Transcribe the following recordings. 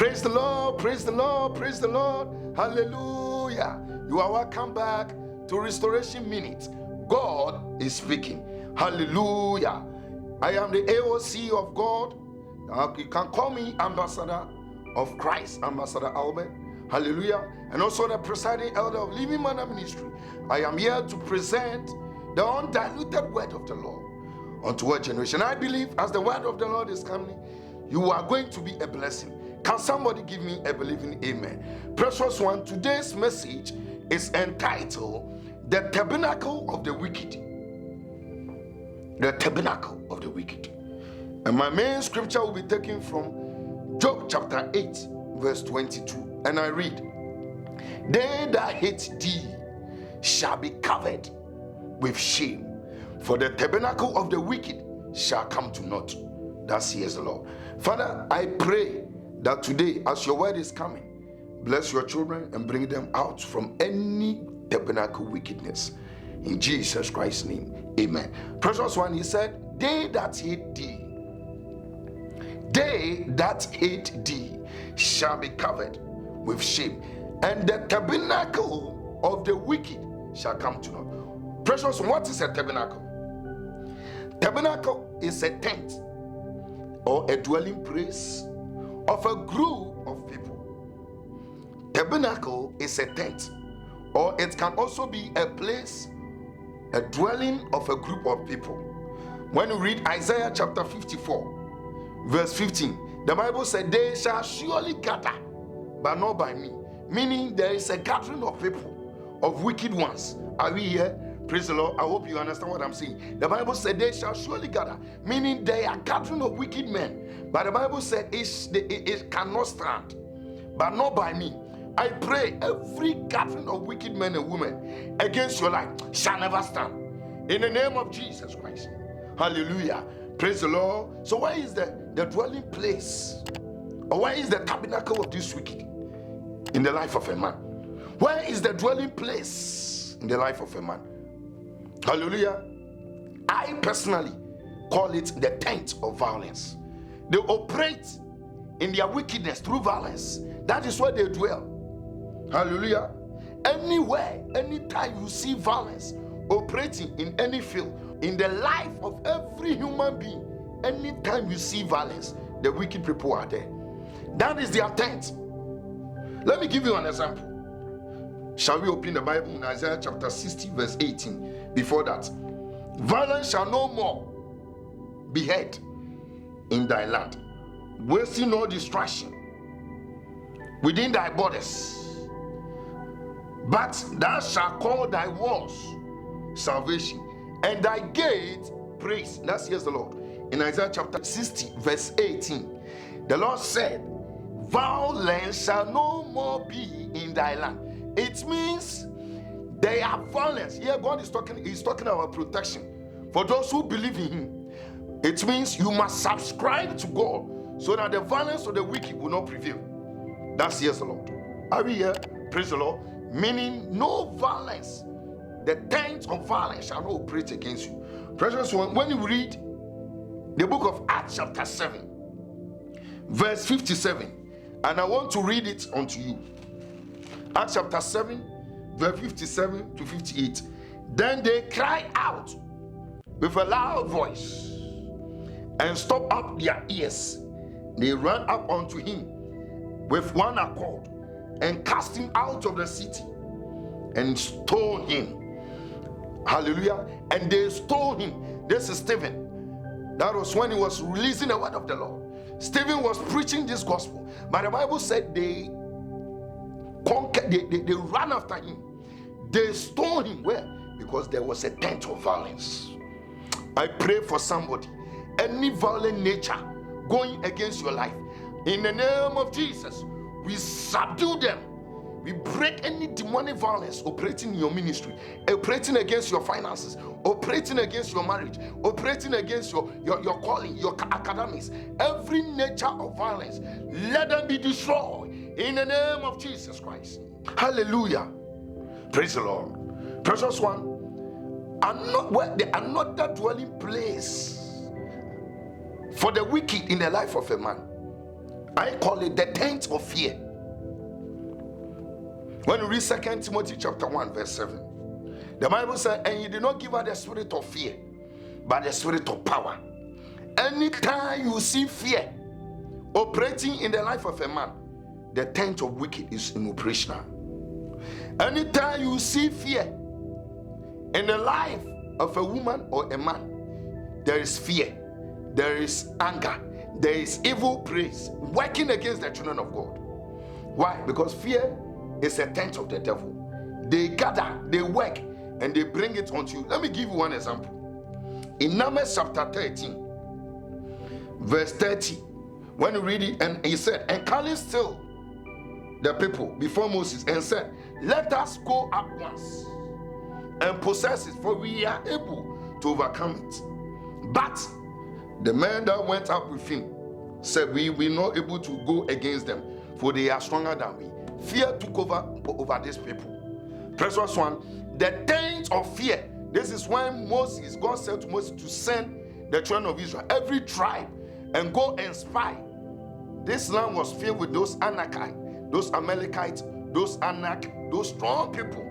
Praise the Lord, praise the Lord, praise the Lord. Hallelujah. You are welcome back to Restoration Minute. God is speaking. Hallelujah. I am the AOC of God. You can call me Ambassador of Christ, Ambassador Albert. Hallelujah. And also the presiding elder of Living Manna Ministry. I am here to present the undiluted word of the Lord unto our generation. I believe as the word of the Lord is coming, you are going to be a blessing. Can somebody give me a believing amen? Precious one, today's message is entitled The Tabernacle of the Wicked. The Tabernacle of the Wicked. And my main scripture will be taken from Job chapter 8 verse 22. And I read, They that hate thee shall be covered with shame, for the tabernacle of the wicked shall come to naught. Thus says the Lord. Father, I pray that today, as your word is coming, bless your children and bring them out from any tabernacle wickedness. In Jesus Christ's name, amen. Precious one, he said, They that hate thee shall be covered with shame, and the tabernacle of the wicked shall come to naught. Precious one, what is a tabernacle? Tabernacle is a tent or a dwelling place of a group of people. Tabernacle is a tent, or it can also be a place, a dwelling of a group of people. When you read Isaiah chapter 54 verse 15, the Bible said, They shall surely gather, but not by me. Meaning there is a gathering of people, of wicked ones. Are we here? Praise the Lord. I hope you understand what I'm saying. The Bible said they shall surely gather, meaning they are gathering of wicked men. But the Bible said it cannot stand, but not by me. I pray every gathering of wicked men and women against your life shall never stand. In the name of Jesus Christ. Hallelujah. Praise the Lord. So where is the dwelling place? Or where is the tabernacle of this wicked in the life of a man? Where is the dwelling place in the life of a man? Hallelujah. I personally call it the tent of violence. They operate in their wickedness through violence. That is where they dwell. Hallelujah. Anywhere, anytime you see violence operating in any field, in the life of every human being, anytime you see violence, the wicked people are there. That is their tent. Let me give you an example. Shall we open the Bible in Isaiah chapter 60 verse 18? Before that, violence shall no more be heard in thy land, wasting no destruction within thy borders. But thou shalt call thy walls salvation, and thy gate praise. That's here's the Lord. In Isaiah chapter 60 verse 18, the Lord said, Violence shall no more be in thy land. It means they are violence. Here God is talking, he's talking about protection for those who believe in him. It means you must subscribe to God so that the violence of the wicked will not prevail. That's here's the Lord. Are we here? Praise the Lord. Meaning no violence. The tent of violence shall not operate against you. Precious one, when you read the book of Acts chapter 7 verse 57, and I want to read it unto you. Acts chapter 7 verse 57 to 58. Then they cried out with a loud voice and stopped up their ears. They ran up unto him with one accord and cast him out of the city and stoned him. Hallelujah. And they stoned him. This is Stephen. That was when he was releasing the word of the Lord. Stephen was preaching this gospel. But the Bible said they conquered, they ran after him. They stoned him. Where? Because there was a tent of violence. I pray for somebody, any violent nature going against your life, in the name of Jesus, we subdue them. We break any demonic violence operating in your ministry, operating against your finances, operating against your marriage, operating against your calling, your academics. Every nature of violence, let them be destroyed in the name of Jesus Christ. Hallelujah. Praise the Lord. Precious one, another dwelling place for the wicked in the life of a man. I call it the tent of fear. When you read 2 Timothy chapter 1 verse 7, the Bible says, and you did not give us the spirit of fear, but the spirit of power. Anytime you see fear operating in the life of a man, the tent of wicked is in operational. Anytime you see fear in the life of a woman or a man, there is fear, there is anger, there is evil praise working against the children of God. Why? Because fear is a tent of the devil. They gather, they work, and they bring it onto you. Let me give you one example. In Numbers chapter 13, verse 30, when you read it, and he said, and Caleb still the people before Moses and said, let us go up once and possess it, for we are able to overcome it. But the man that went up with him said, we are not able to go against them, for they are stronger than we. Fear took over these people. Precious one, the tent of fear. This is when Moses, God said to Moses to send the children of Israel, every tribe, and go and spy. This land was filled with those Anakites, those Amalekites, those Anak, those strong people.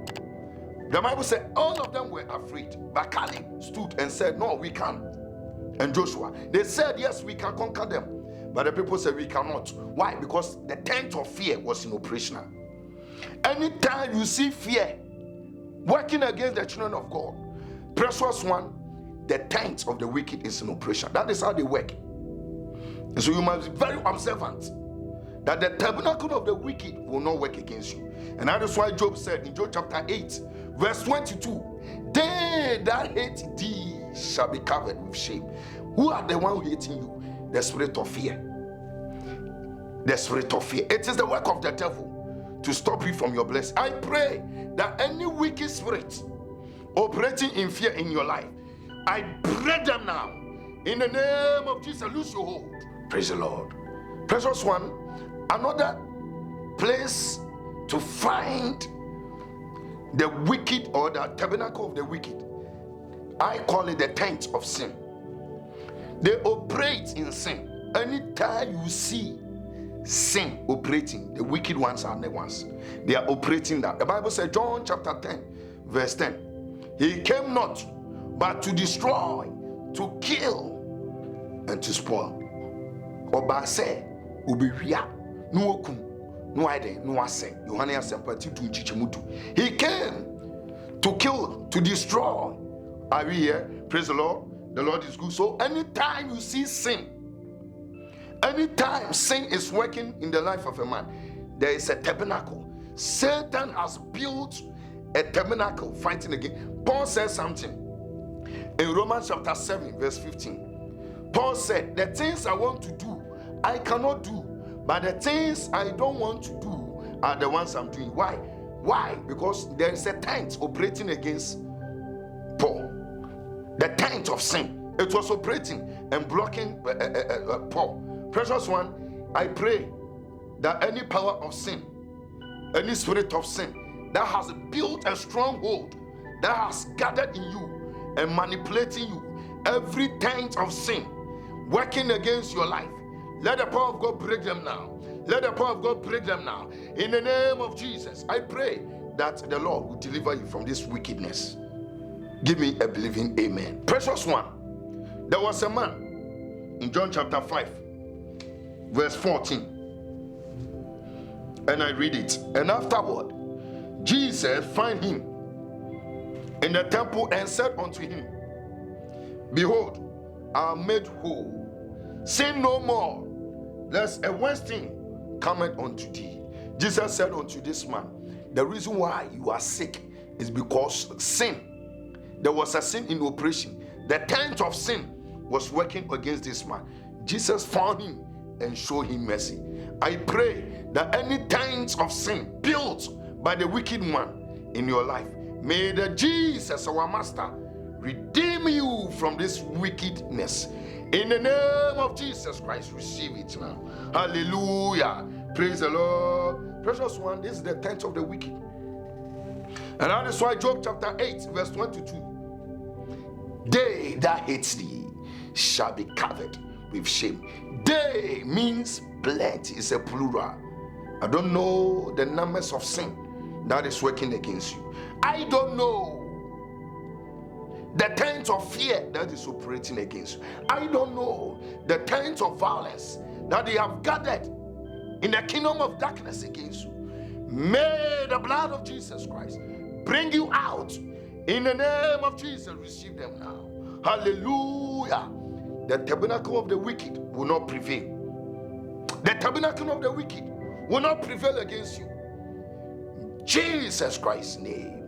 The Bible said all of them were afraid. But Caleb stood and said, no, we can't. And Joshua, they said, yes, we can conquer them. But the people said, we cannot. Why? Because the tent of fear was in operation. Anytime you see fear working against the children of God, precious one, the tent of the wicked is in operation. That is how they work. And so you must be very observant that the tabernacle of the wicked will not work against you. And that is why Job said in Job chapter 8, verse 22, they that hate thee shall be covered with shame. Who are the one hating you? The spirit of fear. The spirit of fear. It is the work of the devil to stop you from your blessing. I pray that any wicked spirit operating in fear in your life, I break them now. In the name of Jesus, lose your hold. Praise the Lord. Precious one, another place to find the wicked or the tabernacle of the wicked, I call it the tent of sin. They operate in sin. Anytime you see sin operating, the wicked ones are the ones. They are operating that. The Bible says, John chapter 10, verse 10, he came not but to destroy, to kill, and to spoil. Oba say, Ubiria, no okum, no ide, no ase. He came to kill, to destroy. Are we here? Praise the Lord. The Lord is good. So anytime you see sin, anytime sin is working in the life of a man, there is a tabernacle. Satan has built a tabernacle fighting again. Paul says something in Romans chapter 7 verse 15. Paul said, the things I want to do, I cannot do, but the things I don't want to do are the ones I'm doing. Why? Why? Because there is a tent operating against Paul. The tent of sin. It was operating and blocking Paul. Precious one, I pray that any power of sin, any spirit of sin that has built a stronghold, that has gathered in you and manipulating you, every tent of sin working against your life, let the power of God break them now. Let the power of God break them now. In the name of Jesus, I pray that the Lord will deliver you from this wickedness. Give me a believing amen. Precious one, there was a man in John chapter 5, verse 14. And I read it. And afterward, Jesus found him in the temple and said unto him, behold, I am made whole. Sin no more, lest a worse thing cometh unto thee. Jesus said unto this man, the reason why you are sick is because sin. There was a sin in operation. The tent of sin was working against this man. Jesus found him and showed him mercy. I pray that any tent of sin built by the wicked one in your life, may the Jesus, our Master, redeem you from this wickedness. In the name of Jesus Christ, receive it now. Hallelujah. Praise the Lord. Precious one, this is the tent of the wicked. And that is why Job chapter 8, verse 22. They that hate thee shall be covered with shame. They means plenty, it's a plural. I don't know the numbers of sin that is working against you. I don't know the tent of fear that is operating against you. I don't know the tent of violence that they have gathered in the kingdom of darkness against you. May the blood of Jesus Christ bring you out. In the name of Jesus, receive them now. Hallelujah. The tabernacle of the wicked will not prevail. The tabernacle of the wicked will not prevail against you. In Jesus Christ's name.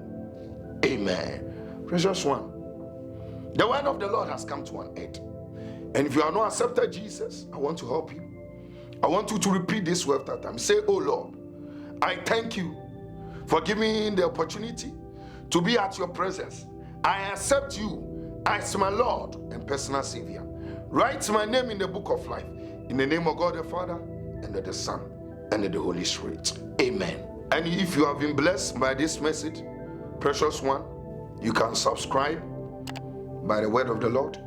Amen. Precious one, the word of the Lord has come to an end. And if you are not accepted Jesus, I want to help you. I want you to repeat this word that time. Say, oh Lord, I thank you for giving me the opportunity to be at your presence. I accept you as my Lord and personal Savior. Write my name in the book of life. In the name of God the Father, and of the Son, and of the Holy Spirit. Amen. And if you have been blessed by this message, precious one, you can subscribe by the word of the Lord.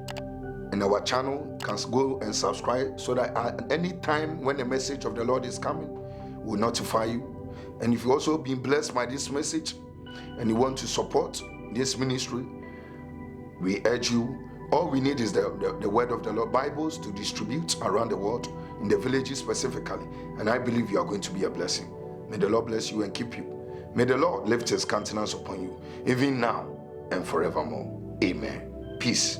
In our channel, you can go and subscribe so that at any time when the message of the Lord is coming, we'll notify you. And if you also been blessed by this message and you want to support this ministry, we urge you, all we need is the word of the Lord, Bibles to distribute around the world, in the villages specifically. And I believe you are going to be a blessing. May the Lord bless you and keep you. May the Lord lift his countenance upon you, even now and forevermore. Amen. Peace.